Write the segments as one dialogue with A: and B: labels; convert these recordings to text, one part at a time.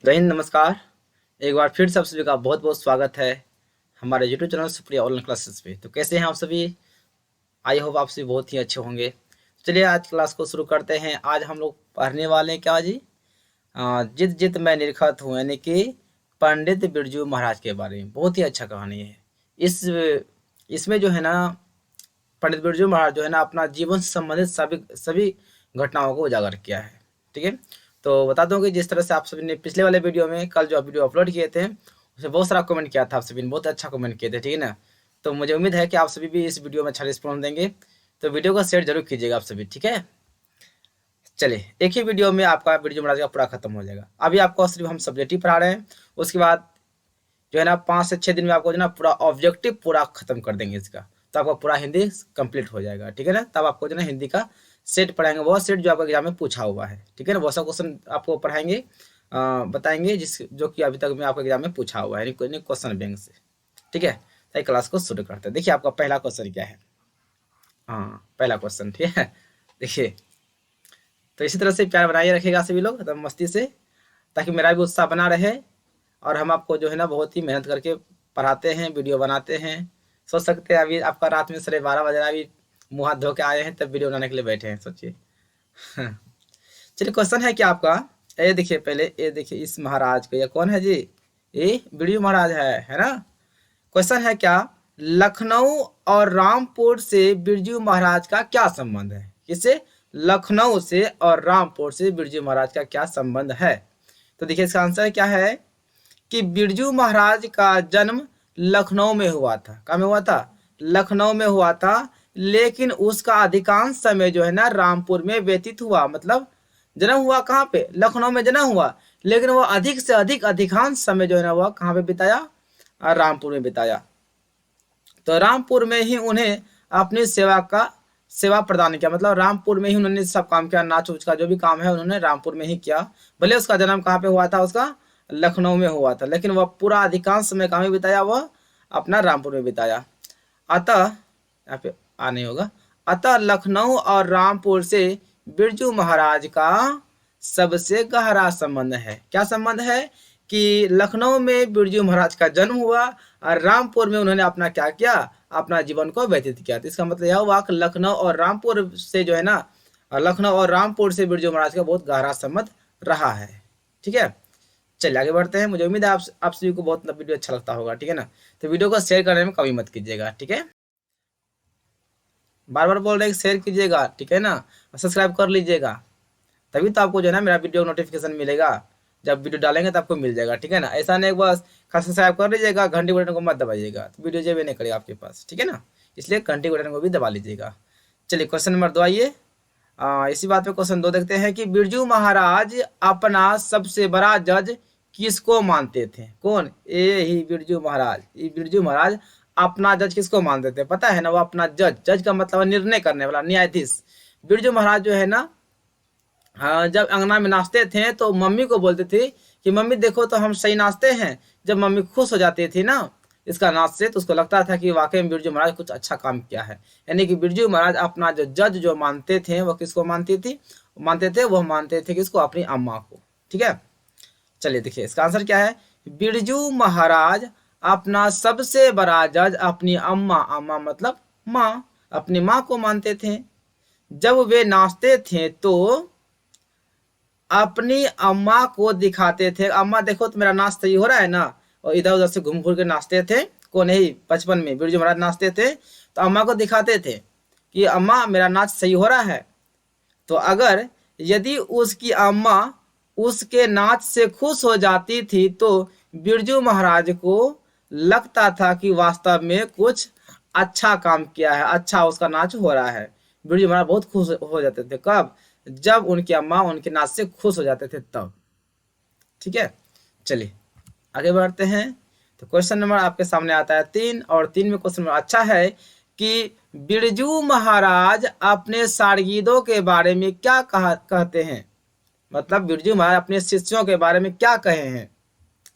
A: जय हिंद, नमस्कार। एक बार फिर से आप सभी का बहुत बहुत स्वागत है हमारे YouTube channel Supriya online classes पे। तो कैसे हैं आप सभी? आई होप आप सभी बहुत ही अच्छे होंगे। चलिए आज क्लास को शुरू करते हैं। आज हम लोग पढ़ने वाले हैं क्या जी? जित जित मैं निरखत हूँ, यानी कि पंडित बिरजू महाराज के बारे में। बहुत ही अच्छा कहानी है। इस इसमें जो है ना, पंडित बिरजू महाराज जो है ना, अपना जीवन से संबंधित सभी सभी घटनाओं को उजागर किया है। ठीक है, तो बता दूं कि जिस तरह से आप सभी ने पिछले वाले वीडियो में कल जो वीडियो अपलोड किए थे उसमें बहुत सारा कमेंट किया था, आप सभी ने बहुत अच्छा कमेंट किए थे। ठीक है ना, तो मुझे उम्मीद है कि आप सभी भी इस वीडियो में अच्छा रिस्पॉन्स देंगे। तो वीडियो को शेयर जरूर कीजिएगा आप सभी। ठीक है, चलिए एक ही वीडियो में आपका बिरजू महाराज का पूरा खत्म हो जाएगा। अभी आपको सिर्फ हम सब्जेक्टिव पढ़ा रहे हैं, उसके बाद जो है ना 5 से 6 दिन में आपको जो है ना पूरा ऑब्जेक्टिव पूरा खत्म कर देंगे इसका। तो आपका पूरा हिंदी कंप्लीट हो जाएगा। ठीक है ना, तब आपको जो है ना हिंदी का सेट पढ़ाएंगे, वो सेट जो आपका एग्जाम में पूछा हुआ है। ठीक है ना, वो सब क्वेश्चन आपको पढ़ाएंगे, बताएंगे जिस जो कि अभी तक में आपके एग्जाम में पूछा हुआ है, यानी क्वेश्चन बैंक से। ठीक है, तो क्लास को शुरू करते हैं। देखिए आपका पहला क्वेश्चन क्या है। हाँ, पहला क्वेश्चन ठीक है। देखिए, तो इसी तरह से प्यार बनाए रखेगा सभी लोग एकदम मस्ती से, ताकि मेरा भी उत्साह बना रहे। और हम आपको जो है ना बहुत ही मेहनत करके पढ़ाते हैं, वीडियो बनाते हैं। सोच सकते हैं अभी आपका रात में 12:30 बजे अभी मुँह हाथ धो के आए हैं, तब वीडियो बनाने के लिए बैठे हैं, सोचिए। चलिए क्वेश्चन है क्या आपका। ये देखिए, पहले ये देखिए इस महाराज को, ये कौन है जी? ये बिरजू महाराज है ना। क्वेश्चन है क्या, लखनऊ और रामपुर से बिरजू महाराज का क्या संबंध है? किसे? लखनऊ से और रामपुर से बिरजू महाराज का क्या संबंध है? तो देखिए इसका आंसर क्या है कि बिरजू महाराज का जन्म लखनऊ में हुआ था। कहाँ में हुआ था? लखनऊ में हुआ था, लेकिन उसका अधिकांश समय जो है ना रामपुर में व्यतीत हुआ। मतलब जन्म हुआ कहाँ पे? लखनऊ में जन्म हुआ, लेकिन वो अधिक से अधिक अधिकांश समय जो है ना वह कहाँ पे बिताया? रामपुर में बिताया। तो रामपुर में ही उन्हें अपनी सेवा प्रदान किया। मतलब रामपुर में ही उन्होंने सब काम किया, नाच उच का जो भी काम है उन्होंने रामपुर में ही किया। भले उसका जन्म कहाँ पे हुआ था? उसका लखनऊ में हुआ था, लेकिन वह पूरा अधिकांश समय कहाँ में बिताया? वह अपना रामपुर में बिताया। अतः यहाँ पे नहीं होगा। अतः लखनऊ और रामपुर से बिरजू महाराज का सबसे गहरा संबंध है। क्या संबंध है? कि लखनऊ में बिरजू महाराज का जन्म हुआ और रामपुर में उन्होंने अपना क्या किया? अपना जीवन को व्यतीत किया। तो इसका मतलब यह हुआ कि लखनऊ और रामपुर से जो है ना, लखनऊ और रामपुर से बिरजू महाराज का बहुत गहरा संबंध रहा है। ठीक है, चलिए आगे बढ़ते हैं। मुझे उम्मीद है आप सभी को बहुत वीडियो अच्छा लगता होगा। ठीक है ना, तो वीडियो को शेयर करने में कमी मत कीजिएगा। ठीक है, बार बार बोल रहे हैं शेयर कीजिएगा। ठीक है ना, सब्सक्राइब कर लीजिएगा, तभी तो आपको जो है ना मेरा वीडियो नोटिफिकेशन मिलेगा। जब वीडियो डालेंगे तो आपको मिल जाएगा। ठीक है ना, ऐसा नहीं बस खास सब्सक्राइब कर लीजिएगा, घंटी बटन को मत दबाइएगा, तो वीडियो जब नहीं करेगा आपके पास। ठीक है ना, इसलिए घंटी बटन को भी दबा लीजिएगा। चलिए क्वेश्चन नंबर 2 आइए। इसी बात पे क्वेश्चन 2 देखते हैं कि बिरजू महाराज अपना सबसे बड़ा जज किसको मानते थे? कौन? ये ही बिरजू महाराज। ये बिरजू महाराज अपना जज किसको मानते थे पता है ना? वो अपना जज, जज का मतलब निर्णय करने वाला, न्यायाधीश। बिरजू महाराज जो है ना, हाँ, जब अंगना में नाचते थे तो मम्मी को बोलते थे कि मम्मी देखो तो हम सही नाचते हैं। जब मम्मी खुश हो जाती थी ना इसका नाच से, तो उसको लगता था कि वाकई में बिरजू महाराज कुछ अच्छा काम किया है। यानी कि बिरजू महाराज अपना जो जज जो मानते थे वो किसको मानती थी? वो मानते थे किसको? अपनी अम्मा को। ठीक है, चलिए देखिए इसका आंसर क्या है। बिरजू महाराज अपना सबसे बड़ा जज अपनी अम्मा, अम्मा मतलब माँ, अपनी माँ को मानते थे। जब वे नाचते थे तो अपनी अम्मा को दिखाते थे, अम्मा देखो तो मेरा नाच सही हो रहा है ना। और इधर उधर से घूम घूर के नाचते थे। को नहीं, बचपन में बिरजू महाराज नाचते थे तो अम्मा को दिखाते थे कि अम्मा मेरा नाच सही हो रहा है। तो अगर यदि उसकी अम्मा उसके नाच से खुश हो जाती थी तो बिरजू महाराज को लगता था कि वास्तव में कुछ अच्छा काम किया है, अच्छा उसका नाच हो रहा है। बिरजू महाराज बहुत खुश हो जाते थे। कब? जब उनकी अम्मा उनके नाच से खुश हो जाते थे तब। ठीक है, चलिए आगे बढ़ते हैं। तो क्वेश्चन नंबर आपके सामने आता है 3, और 3 में क्वेश्चन नंबर अच्छा है कि बिरजू महाराज अपने शागिर्दों के बारे में क्या कहते हैं? मतलब बिरजू महाराज अपने शिष्यों के बारे में क्या कहे हैं?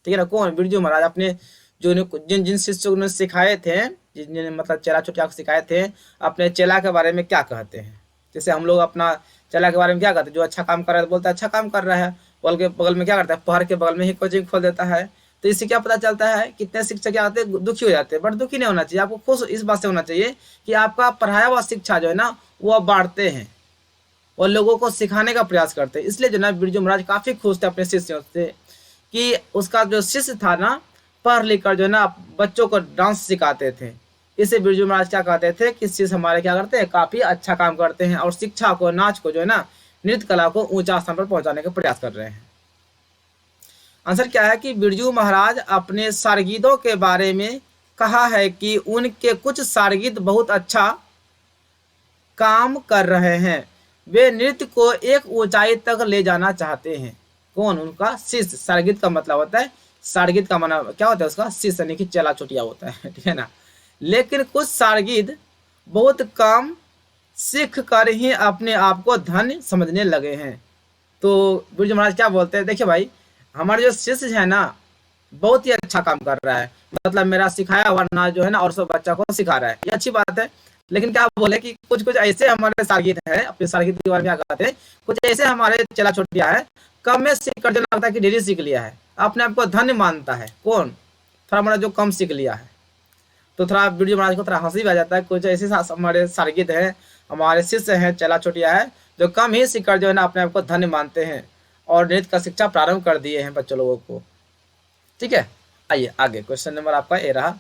A: ठीक है ना, कौन? बिरजू महाराज अपने जो जिन जिन शिष्यों को सिखाए थे, जिन जिन मतलब चेला चोटिया को सिखाए थे, अपने चेला के बारे में क्या कहते हैं? जैसे हम लोग अपना चेला के बारे में क्या कहते हैं? जो अच्छा काम कर रहा है तो बोलता है अच्छा काम कर रहा है, बगल में क्या करता है, पहाड़ के बगल में ही कोचिंग खोल देता है। तो इससे क्या पता चलता है, कितने शिक्षक क्या होते हैं, दुखी हो जाते हैं। बट दुखी नहीं होना चाहिए, आपको खुश इस बात से होना चाहिए कि आपका पढ़ाया हुआ शिक्षा जो है ना वो अब बांटते हैं और लोगों को सिखाने का प्रयास करते हैं। इसलिए जो ना बिरजू महाराज काफी खुश थे अपने शिष्यों से कि उसका जो शिष्य था ना पढ़ लिख कर जो है ना बच्चों को डांस सिखाते थे। इससे बिरजू महाराज क्या कहते थे कि शिष्य हमारे क्या करते हैं, काफी अच्छा काम करते हैं और शिक्षा को, नाच को जो है ना, नृत्य कला को ऊंचा स्थान पर पहुंचाने का प्रयास कर रहे हैं। आंसर क्या है कि बिरजू महाराज अपने शार्गिदों के बारे में कहा है कि उनके कुछ शार्गिद बहुत अच्छा काम कर रहे हैं, वे नृत्य को एक ऊंचाई तक ले जाना चाहते हैं। कौन? उनका शिष्य। शार्गिद का मतलब होता है, शार्गिद का माना क्या होता है, उसका शिष्य यानी कि चेला चोटिया होता है, ठीक है ना। लेकिन कुछ शार्गिद बहुत कम सीख कर ही अपने आप को धन्य समझने लगे हैं। तो बिरजू महाराज क्या बोलते हैं, देखिए भाई, हमारे जो शिष्य है ना बहुत ही अच्छा काम कर रहा है, मतलब मेरा सिखाया हुआ ना जो है ना और सब बच्चा को सिखा रहा है, ये अच्छी बात है। लेकिन क्या बोले कि कुछ कुछ ऐसे हमारे शार्गिद हैं, अपने शार्गिद के बारे में क्या कहते हैं, कुछ ऐसे हमारे चेला चोटिया है, कम में सीख कर जो लगता है कि डेली सीख लिया है, अपने आप को धन्य मानता है। कौन? थोड़ा हमारा जो कम सीख लिया है। तो थोड़ा बिरजू महाराज को थोड़ा हंसी भी आ जाता है, कुछ ऐसे हमारे शार्गिद हैं, हमारे शिष्य हैं, चेला चोटिया है, जो कम ही सीख कर जो है ना अपने आप को धन्य मानते हैं और नृत्य का शिक्षा प्रारंभ कर दिए हैं बच्चों लोगों को। ठीक है, आइए आगे। क्वेश्चन नंबर आपका ए रहा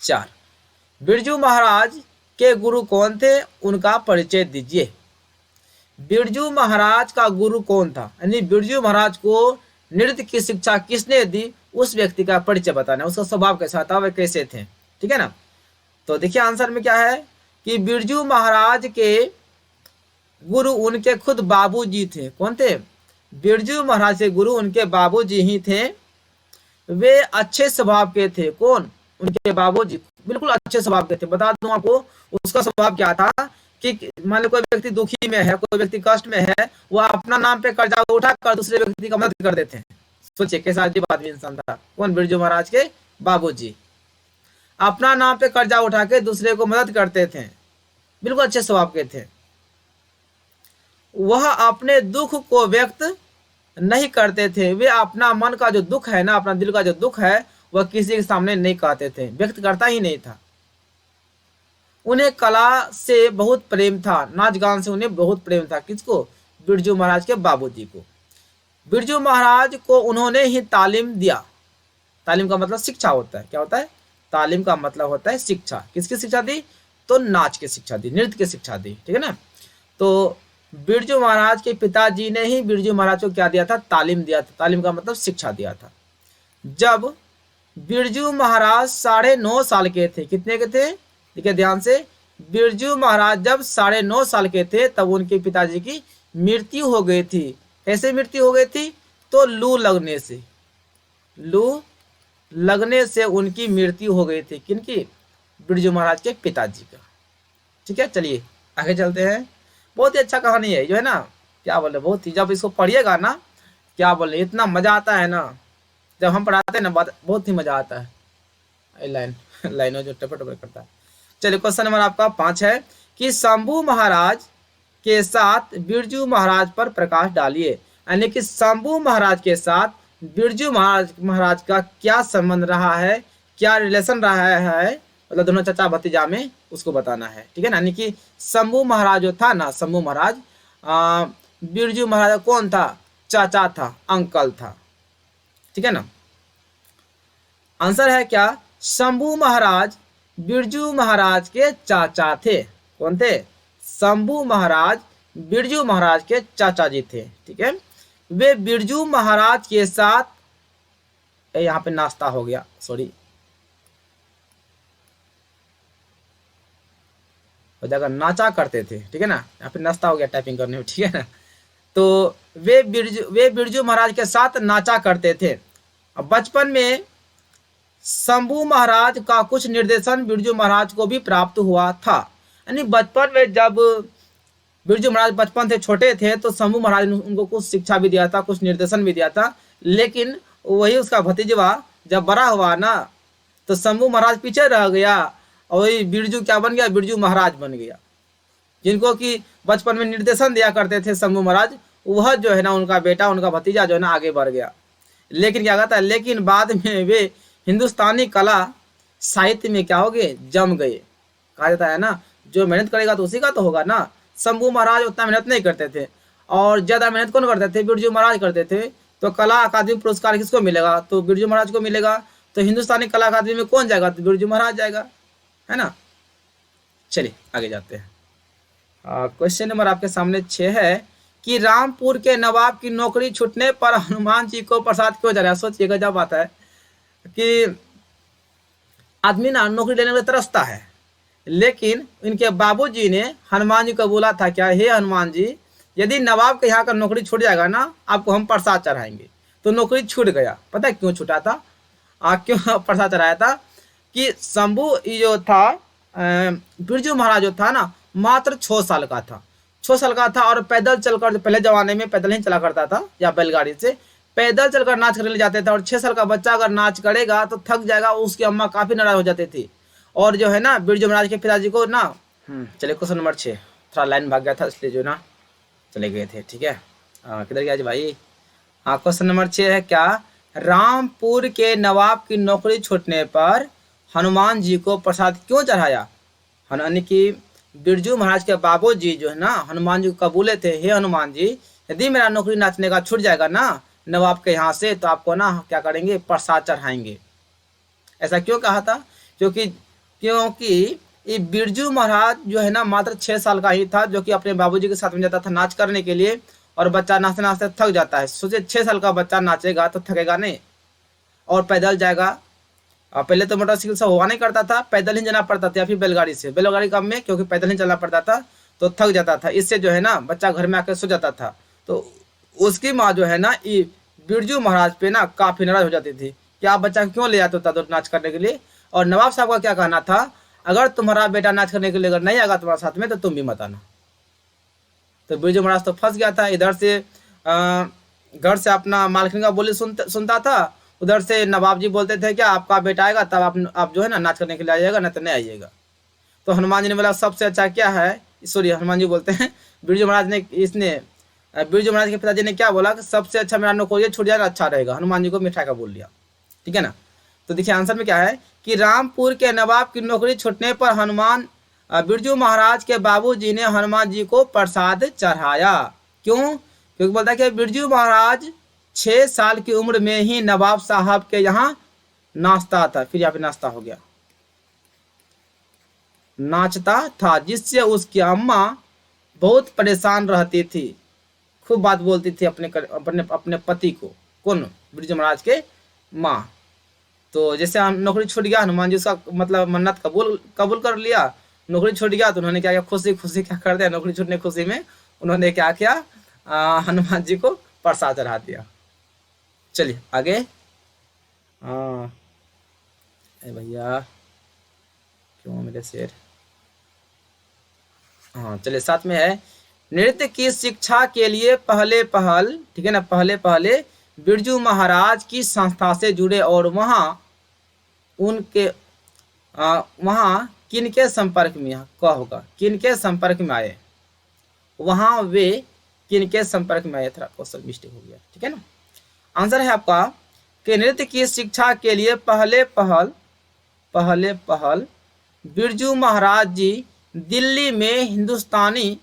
A: 4। बिरजू महाराज के गुरु कौन थे, उनका परिचय दीजिए। बिरजू महाराज का गुरु कौन था, यानी बिरजू महाराज को नृत्य की शिक्षा किसने दी, उस व्यक्ति का परिचय बताना, उसका स्वभाव कैसा था, वे कैसे थे। ठीक है ना। तो देखिए आंसर में क्या है कि बिरजू महाराज के गुरु उनके खुद बाबूजी थे। कौन थे? बिरजू महाराज के गुरु उनके बाबूजी ही थे। वे अच्छे स्वभाव के थे। कौन? उनके बाबूजी बिल्कुल अच्छे स्वभाव के थे। बता दूं आपको उसका स्वभाव क्या था कि मान लो कोई व्यक्ति दुखी में है, कोई व्यक्ति कष्ट में है, वह अपना नाम पे कर्जा उठा कर दूसरे व्यक्ति का मदद कर देते हैं। सोचिए कैसा अजीब आदमी इंसान था। कौन? बिरजू महाराज के बाबूजी अपना नाम पे कर्जा उठा के दूसरे को मदद करते थे, बिल्कुल अच्छे स्वभाव के थे। वह अपने दुख को व्यक्त नहीं करते थे। वे अपना मन का जो दुख है ना, अपना दिल का जो दुख है, वह किसी के सामने नहीं कहते थे, व्यक्त करता ही नहीं था। उन्हें कला से बहुत प्रेम था, नाच गान से उन्हें बहुत प्रेम था। किसको? बिरजू महाराज के बाबूजी को। बिरजू महाराज को उन्होंने ही तालीम दिया। तालीम का मतलब शिक्षा होता है। क्या होता है? तालीम का मतलब होता है शिक्षा। किसकी शिक्षा दी? तो नाच की शिक्षा दी, नृत्य की शिक्षा दी। ठीक है ना। तो बिरजू महाराज के पिताजी ने ही बिरजू महाराज को क्या दिया था? तालीम दिया था। तालीम का मतलब शिक्षा दिया था। जब बिरजू महाराज 9.5 साल के थे, कितने के थे? देखिए ध्यान से, बिरजू महाराज जब 9.5 साल के थे तब उनके पिताजी की मृत्यु हो गई थी। कैसे मृत्यु हो गई थी? तो लू लगने से। लू लगने से उनकी मृत्यु हो गई थी। किनकी? बिरजू महाराज के पिताजी का। ठीक है, चलिए आगे चलते हैं। बहुत ही अच्छा कहानी है जो है ना, क्या बोले, बहुत ही, जब इसको पढ़िएगा ना, क्या बोले, इतना मजा आता है ना, जब हम पढ़ाते हैं ना बहुत ही मजा आता है। लाइनों जो टपट करता है। चलिए क्वेश्चन नंबर आपका 5 है कि शंभू महाराज के साथ बिरजू महाराज पर प्रकाश डालिए। यानी कि शंभू महाराज के साथ बिरजू महाराज का क्या संबंध रहा है, क्या रिलेशन रहा है, मतलब दोनों चाचा भतीजा में, उसको बताना है। ठीक है ना। यानी कि शंभू महाराज जो था ना, शंभू महाराज बिरजू महाराज कौन था? चाचा था, अंकल था। ठीक है ना। आंसर है क्या? शंभू महाराज बिरजू महाराज के चाचा थे। कौन थे? शंभू महाराज बिरजू महाराज के चाचा जी थे। ठीक है। वे बिरजू महाराज के साथ, यहाँ पे नाश्ता हो गया, सॉरी, जगह नाचा करते थे। ठीक है ना, यहाँ पे नाश्ता हो गया टाइपिंग करने में। ठीक है ना। तो वे बिरजू महाराज के साथ नाचा करते थे। बचपन में शंभू महाराज का कुछ निर्देशन बिरजू महाराज को भी प्राप्त हुआ था। यानी बचपन में जब बिरजू महाराज बचपन थे, छोटे थे, तो शंभू महाराज ने उनको कुछ शिक्षा भी दिया था, कुछ निर्देशन भी दिया था। लेकिन वही उसका भतीजवा जब बड़ा हुआ ना, तो शंभू महाराज पीछे रह गया और वही बिरजू क्या बन गया? बिरजू महाराज बन गया। जिनको कि बचपन में निर्देशन दिया करते थे शंभू महाराज, वह जो है ना उनका बेटा, उनका भतीजा जो है ना आगे बढ़ गया। लेकिन क्या कहता है, लेकिन बाद में वे हिंदुस्तानी कला साहित्य में क्या हो गए, जम गए। कहा जाता है ना, जो मेहनत करेगा तो उसी का तो होगा ना। शंभू महाराज उतना मेहनत नहीं करते थे, और ज्यादा मेहनत कौन करते थे, बिरजू महाराज करते थे। तो कला अकादमी पुरस्कार किसको मिलेगा, तो बिरजू महाराज को मिलेगा। तो हिंदुस्तानी कला अकादमी में कौन जाएगा, तो बिरजू महाराज जाएगा, है ना। चलिए आगे जाते हैं। क्वेश्चन नंबर आपके सामने 6 है कि रामपुर के नवाब की नौकरी छूटने पर हनुमान जी को प्रसाद क्यों जा रहा है। सोचिएगा, जब आता है कि आदमी ना नौकरी लेने में तरसता है, लेकिन इनके बाबूजी ने हनुमान जी को बोला था क्या, हे हनुमान जी, यदि नवाब के यहाँ का नौकरी छूट जाएगा ना, आपको हम प्रसाद चढ़ाएंगे। तो नौकरी छूट गया। पता है क्यों छूटा था, क्यों प्रसाद चढ़ाया था, कि शंभू ये जो था, बिरजू महाराज जो था ना, मात्र 6 साल का था। 6 साल का था, और पैदल चलकर, पहले जमाने में पैदल ही चला करता था या बैलगाड़ी से, पैदल चलकर नाच करने जाते थे। और 6 साल का बच्चा अगर नाच करेगा तो थक जाएगा। उसकी अम्मा काफी नाराज हो जाती थी। और जो है ना बिरजू महाराज के पिताजी को ना, चलिए क्वेश्चन नंबर 6, थोड़ा लाइन भाग गया था इसलिए जो ना चले गए थे। ठीक है, किधर गया जी भाई। हाँ, क्वेश्चन नंबर 6 है क्या, रामपुर के नवाब की नौकरी छूटने पर हनुमान जी को प्रसाद क्यों चढ़ाया। यानी कि बिरजू महाराज के बाबूजी जो है ना हनुमान जी को कबूले थे, हे हनुमान जी, यदि मेरा नौकरी नाचने का छूट जाएगा ना नवाब के यहाँ से, तो आपको ना क्या करेंगे, प्रसाद चढ़ाएंगे। ऐसा क्यों कहा था, क्योंकि ये बिरजू महाराज जो है ना मात्र 6 साल का ही था, जो कि अपने बाबूजी के साथ में जाता था नाच करने के लिए। और बच्चा नाचते नाचते थक जाता है। सोचिए 6 साल का बच्चा नाचेगा तो थकेगा नहीं, और पैदल जाएगा। पहले तो मोटरसाइकिल से हुआ नहीं करता था, पैदल ही जाना पड़ता था, या फिर बैलगाड़ी से। बैलगाड़ी कम में, क्योंकि पैदल ही चलना पड़ता था, तो थक जाता था। इससे जो है ना बच्चा घर में आकर सो जाता था। तो उसकी माँ जो है ना ये बिरजू महाराज पे ना काफी नाराज हो जाती थी कि आप बच्चा क्यों ले आते होता नाच करने के लिए। और नवाब साहब का क्या कहना था, अगर तुम्हारा बेटा नाच करने के लिए अगर नहीं आएगा तुम्हारे साथ में, तो तुम भी मत आना। तो बिरजू महाराज तो फंस गया था। इधर से घर से अपना मालकिन का बोली सुनता था, उधर से नवाब जी बोलते थे क्या आपका बेटा आएगा तब आप जो है ना नाच करने के लिए आइएगा, नहीं तो नहीं आइएगा। तो हनुमान जी ने बोला सबसे अच्छा क्या है, सॉरी हनुमान जी बोलते हैं, बिरजू महाराज ने बिरजू महाराज के पिताजी ने क्या बोला कि सबसे अच्छा मेरा नौकरी छूट जाएगा, अच्छा रहेगा। हनुमान जी को मिठाई का बोल लिया। ठीक है ना। तो देखिए आंसर में क्या है कि रामपुर के नवाब की नौकरी छूटने पर बिरजू महाराज के बाबूजी ने हनुमान जी को प्रसाद चढ़ाया। क्यों, क्योंकि बोलता है कि बिरजू महाराज 6 साल की उम्र में ही नवाब साहब के यहाँ नाचता था, फिर यहाँ पे नाचता हो गया, नाचता था, जिससे उसकी अम्मा बहुत परेशान रहती थी, खूब बात बोलती थी अपने अपने अपने पति को। कौन, बिरजू महाराज के माँ। तो जैसे नौकरी छूट गया, हनुमान जी उसका मतलब मन्नत कबूल कर लिया, नौकरी छूट गया। तो उन्होंने क्या किया, खुशी खुशी क्या कर दिया, नौकरी छूटने खुशी में उन्होंने क्या किया, हनुमान जी को प्रसाद चढ़ा दिया। चलिए आगे। भैया क्यों मेरे शेर। हाँ चलिए, साथ में है नृत्य की शिक्षा के लिए पहले पहल, ठीक है ना, पहले बिरजू महाराज की संस्था से जुड़े, और वहाँ किनके संपर्क में, क्या होगा, किनके संपर्क में आए, वहाँ वे किनके संपर्क में आए। थोड़ा क्वेश्चन मिस्टेक हो गया। ठीक है ना। आंसर है आपका कि नृत्य की शिक्षा के लिए पहले पहल बिरजू महाराज जी दिल्ली में हिंदुस्तानी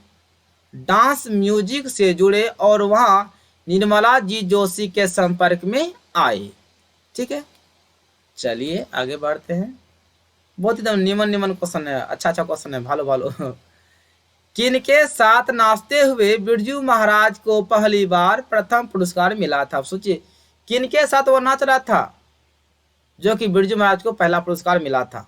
A: डांस म्यूजिक से जुड़े, और वहाँ निर्मला जी जोशी के संपर्क में आए। ठीक है, चलिए आगे बढ़ते हैं। बहुत एकदम निमन क्वेश्चन है, अच्छा क्वेश्चन है, भालो किनके साथ नाचते हुए बिरजू महाराज को पहली बार प्रथम पुरस्कार मिला था। सोचिए किनके साथ वो नाच रहा था जो कि बिरजू महाराज को पहला पुरस्कार मिला था।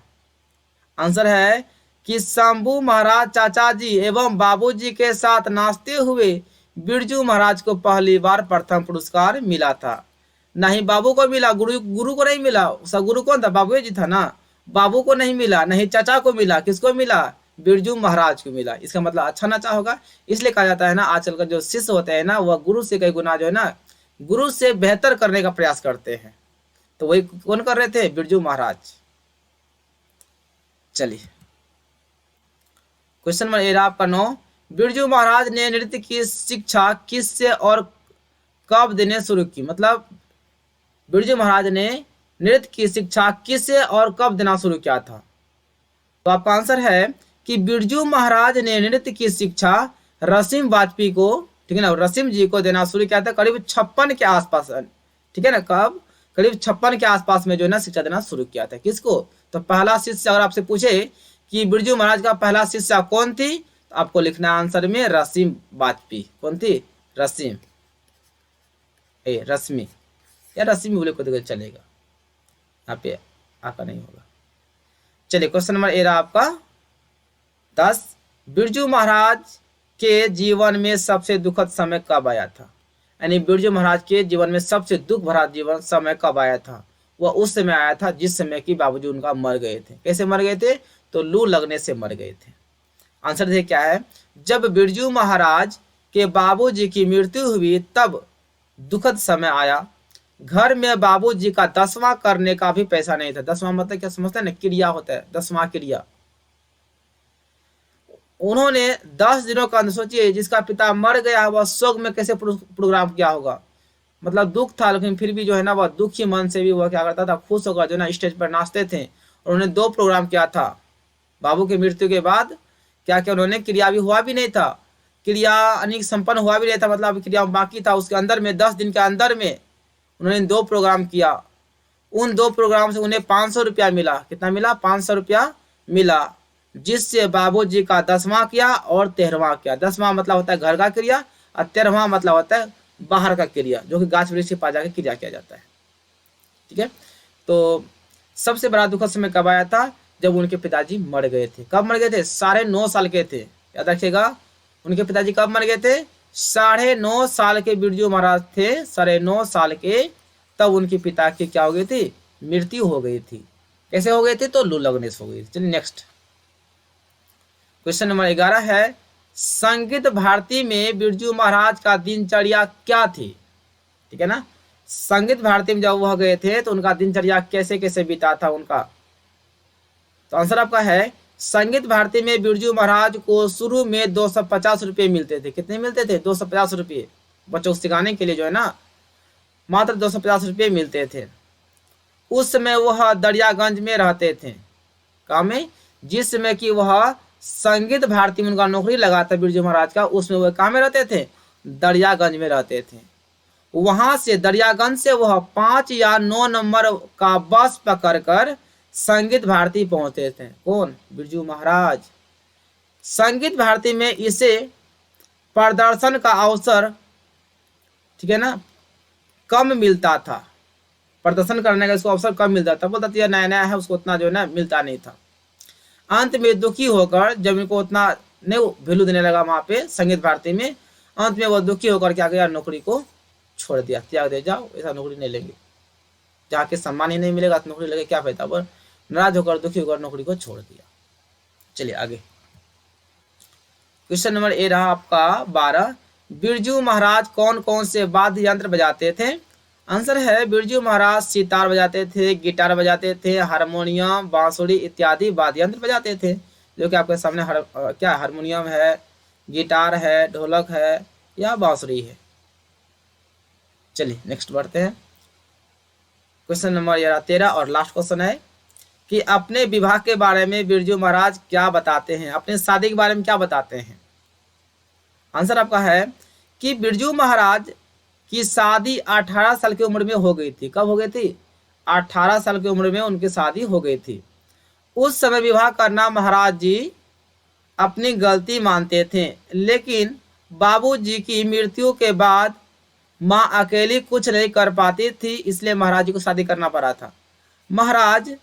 A: आंसर है कि शंभू महाराज चाचा जी एवं बाबूजी के साथ नाचते हुए बिरजू महाराज को पहली बार प्रथम पुरस्कार मिला था। नहीं बाबू को मिला, गुरु को नहीं मिला। गुरु कौन था, बाबू जी था ना। बाबू को नहीं मिला, नहीं चाचा को मिला, किसको मिला, बिरजू महाराज को मिला। इसका मतलब अच्छा नाचा होगा। इसलिए कहा जाता है ना आजकल का जो शिष्य होते हैं ना, वह गुरु से कई गुना जो है ना गुरु से बेहतर करने का प्रयास करते हैं। तो वही कौन कर रहे थे, बिरजू महाराज। चलिए क्वेश्चन नंबर 8 आपका 9, बिरजू महाराज ने नृत्य की शिक्षा किससे और कब देने शुरू की? मतलब बिरजू महाराज ने नृत्य की शिक्षा किससे और कब देना शुरू किया था? तो आपका आंसर है कि बिरजू महाराज ने नृत्य की शिक्षा रसीम वाजपेयी को, ठीक है ना, रसीम जी को देना शुरू किया था करीब 56 के आसपास, ठीक है ना, कब? करीब 56 के आसपास में जो है ना शिक्षा देना शुरू किया था। किसको? तो पहला शिष्य अगर आपसे पूछे कि बिरजू महाराज का पहला शिष्य कौन थी, तो आपको लिखना आंसर में रसीम वाजपेयी। कौन थी? रसीम, रश्मि या रश्मि बोले को चलेगा, यहाँ पे आका नहीं होगा। चलिए क्वेश्चन नंबर ए रहा आपका 10। बिरजू महाराज के जीवन में सबसे दुखद समय कब आया था? यानी बिरजू महाराज के जीवन में सबसे दुख भरा जीवन समय कब आया था? वह उस समय आया था जिस समय की बाबूजी उनका मर गए थे। कैसे मर गए थे? तो लू लगने से मर गए थे। आंसर देखिए क्या है, जब बिरजू महाराज के बाबूजी की मृत्यु हुई तब दुखद समय आया। घर में बाबूजी का 10वां करने का भी पैसा नहीं था। 10वां मतलब क्या समझते हैं ना, क्रिया होता है, 10वां क्रिया। उन्होंने 10 दिनों का, सोचिए जिसका पिता मर गया वह शोक में कैसे प्रोग्राम किया होगा, मतलब दुख था लेकिन फिर भी जो है ना वह दुखी मन से भी वह क्या करता था, खुश होकर जो ना स्टेज पर नाचते थे। और उन्होंने 2 प्रोग्राम किया था बाबू की मृत्यु के बाद। क्या क्या उन्होंने, क्रिया भी हुआ भी नहीं था, क्रिया अनेक संपन्न हुआ भी नहीं था, मतलब क्रिया बाकी था। उसके अंदर में 10 दिन के अंदर में उन्होंने 2 प्रोग्राम किया। उन 2 प्रोग्राम से उन्हें 500 रुपया मिला। कितना मिला? 500 रुपया मिला, जिससे बाबूजी का 10वां किया और 13वां किया। 10वां मतलब होता है घर का क्रिया और 13वां मतलब होता है बाहर का क्रिया, जो कि गाछ वृक्ष के पास जाकर क्रिया किया जाता है। ठीक है, तो सबसे बड़ा दुखद समय कब आया था? जब उनके पिताजी मर गए थे। कब मर गए थे? 9.5 साल के थे। याद रखिएगा, उनके पिताजी कब मर गए थे? 9.5 साल के बिरजू महाराज थे, 9.5 साल के, तब उनके पिता की क्या हो गई थी? मृत्यु हो गई थी। कैसे हो गई थी? तो लू लगने से हो गई थी। चलिए नेक्स्ट क्वेश्चन नंबर 11 है, संगीत भारती में बिरजू महाराज का दिनचर्या क्या थी? ठीक है ना, संगीत भारती में जब वह गए थे तो उनका दिनचर्या कैसे कैसे बीता था उनका? तो आंसर आपका है, संगीत भारती में बिरजू महाराज को शुरू में 250 रुपये मिलते थे। कितने मिलते थे? 250 रुपये। बच्चों को सिखाने के लिए जो है ना मात्र 250 रुपये मिलते थे। उस समय वह दरियागंज में रहते थे। कहाँ में? जिस समय कि वह संगीत भारती में उनका नौकरी लगा था बिरजू महाराज का, उसमें वह कहाँ में रहते थे? दरियागंज में रहते थे। वहां से दरियागंज से वह 5 या 9 नंबर का बस पकड़कर संगीत भारती पहुंचते थे। कौन? बिरजू महाराज। संगीत भारती में इसे प्रदर्शन का अवसर, ठीक है ना, कम मिलता था। प्रदर्शन करने का इसको अवसर कम मिलता था। बोलता था नया नया है, उसको उतना जो है ना मिलता नहीं था। अंत में दुखी होकर, जब इनको उतना नहीं वैल्यू देने लगा वहां पे संगीत भारती में, अंत में वह दुखी होकर क्या किया? नौकरी को छोड़ दिया, त्याग दे, जाओ ऐसा नौकरी नहीं लेंगे, जहाँ के सम्मान ही नहीं मिलेगा तो नौकरी लगे क्या फायदा। पर नाराज होकर, दुखी होकर नौकरी को छोड़ दिया। चलिए आगे क्वेश्चन नंबर ए रहा आपका 12। बिरजू महाराज कौन कौन से वाद्य यंत्र बजाते थे? आंसर है, बिरजू महाराज सितार बजाते थे, गिटार बजाते थे, हारमोनियम, बांसुरी इत्यादि वाद्य यंत्र बजाते थे। जो कि आपके सामने क्या हारमोनियम है, गिटार है, ढोलक है या बांसुरी है। चलिए नेक्स्ट बढ़ते हैं। क्वेश्चन नंबर 13 और लास्ट क्वेश्चन है कि अपने विवाह के बारे में बिरजू महाराज क्या बताते हैं? अपने शादी के बारे में क्या बताते हैं? आंसर आपका है कि बिरजू महाराज की शादी 18 साल की उम्र में हो गई थी। कब हो गई थी? 18 साल की उम्र में उनकी शादी हो गई थी। उस समय विवाह करना महाराज जी अपनी गलती मानते थे, लेकिन बाबूजी की मृत्यु के बाद माँ अकेली कुछ नहीं कर पाती थी, इसलिए महाराज जी को शादी करना पड़ा था। महाराज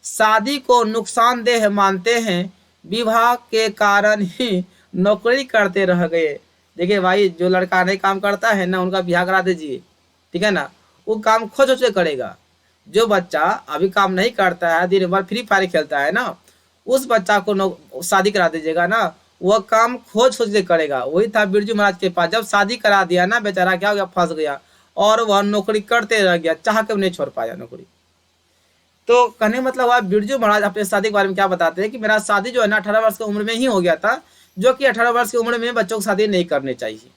A: शादी को नुकसानदेह मानते हैं, विवाह के कारण ही नौकरी करते रह गए। देखिए भाई, जो लड़का नहीं काम करता है ना, उनका ब्याह करा दीजिए, ठीक है ना, वो काम खोज खोज के करेगा। जो बच्चा अभी काम नहीं करता है, दिन भर फ्री फायर खेलता है ना, उस बच्चा को शादी करा दीजिएगा ना, वह काम खोज खोज के करेगा। वही था बिरजू महाराज के पास। जब शादी करा दिया ना, बेचारा क्या हो गया? फंस गया और वह नौकरी करते रह गया, चाह के नहीं छोड़ पाया नौकरी। तो कहने मतलब हुआ, बिरजू महाराज अपने शादी के बारे में क्या बताते हैं कि मेरा शादी जो है ना 18 वर्ष की उम्र में ही हो गया था, जो कि 18 वर्ष की उम्र में बच्चों की शादी नहीं करनी चाहिए।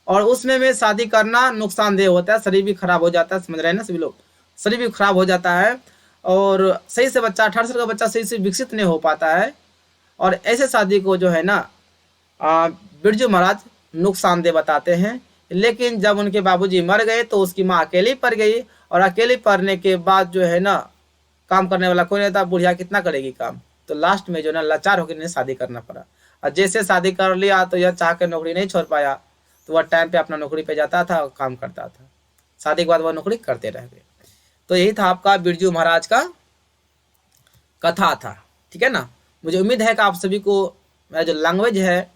A: और उसमें में शादी करना नुकसानदेह होता है, शरीर भी खराब हो जाता है, समझ रहे हैं ना सभी लोग, शरीर भी खराब हो जाता है और सही से बच्चा 18 साल का बच्चा सही से विकसित नहीं हो पाता है। और ऐसे शादी को जो है ना बिरजू महाराज नुकसानदेह बताते हैं। लेकिन जब उनके बाबूजी मर गए तो उसकी माँ अकेली पड़ गई, और अकेली पड़ने के बाद जो है ना काम करने वाला कोई नहीं था, बुढ़िया कितना करेगी काम, तो लास्ट में जो है ना लाचार होकर इन्हें शादी करना पड़ा। और जैसे शादी कर लिया तो यह चाह कर नौकरी नहीं छोड़ पाया, तो वह टाइम पे अपना नौकरी पे जाता था और काम करता था। शादी के बाद वह नौकरी करते रह गए। तो यही था आपका बिरजू महाराज का कथा था, ठीक है ना। मुझे उम्मीद है कि आप सभी को मेरा जो लैंग्वेज है,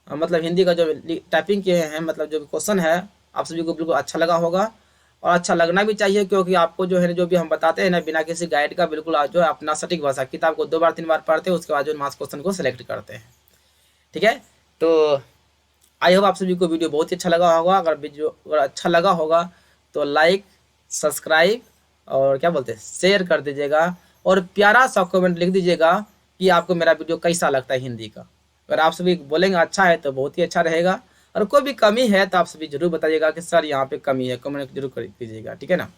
A: मतलब हिंदी का जो टाइपिंग किए हैं, मतलब जो क्वेश्चन है, आप सभी को बिल्कुल अच्छा लगा होगा। और अच्छा लगना भी चाहिए, क्योंकि आपको जो है जो भी हम बताते हैं ना बिना किसी गाइड का, बिल्कुल आज जो है अपना सटीक भाषा किताब को 2 बार 3 बार पढ़ते हैं, उसके बाद जो मास क्वेश्चन को सिलेक्ट करते हैं, ठीक है। तो आई होप आप सभी को वीडियो बहुत ही अच्छा लगा होगा। अगर वीडियो अगर अच्छा लगा होगा तो लाइक, सब्सक्राइब और क्या बोलते हैं शेयर कर दीजिएगा, और प्यारा सा कमेंट लिख दीजिएगा कि आपको मेरा वीडियो कैसा लगता है हिंदी का। अगर आप सभी बोलेंगे अच्छा है तो बहुत ही अच्छा रहेगा, और कोई भी कमी है तो आप सभी जरूर बताइएगा कि सर यहाँ पे कमी है, कमेंट जरूर कर दीजिएगा, ठीक है ना।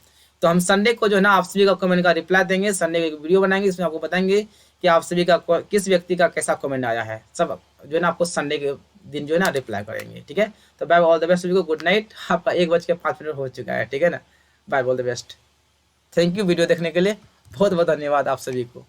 A: तो हम संडे को जो है ना आप सभी का कमेंट का रिप्लाई देंगे, संडे को एक वीडियो बनाएंगे, इसमें आपको बताएंगे कि आप सभी का किस व्यक्ति का कैसा कमेंट आया है, सब जो है ना आपको संडे के दिन जो है ना रिप्लाई करेंगे, ठीक है। तो बाय, ऑल द बेस्ट सभी को, गुड नाइट। आपका 1:05 हो चुका है, ठीक है ना। Bye, all the best, thank you video देखने के लिए, बहुत बहुत धन्यवाद आप सभी को।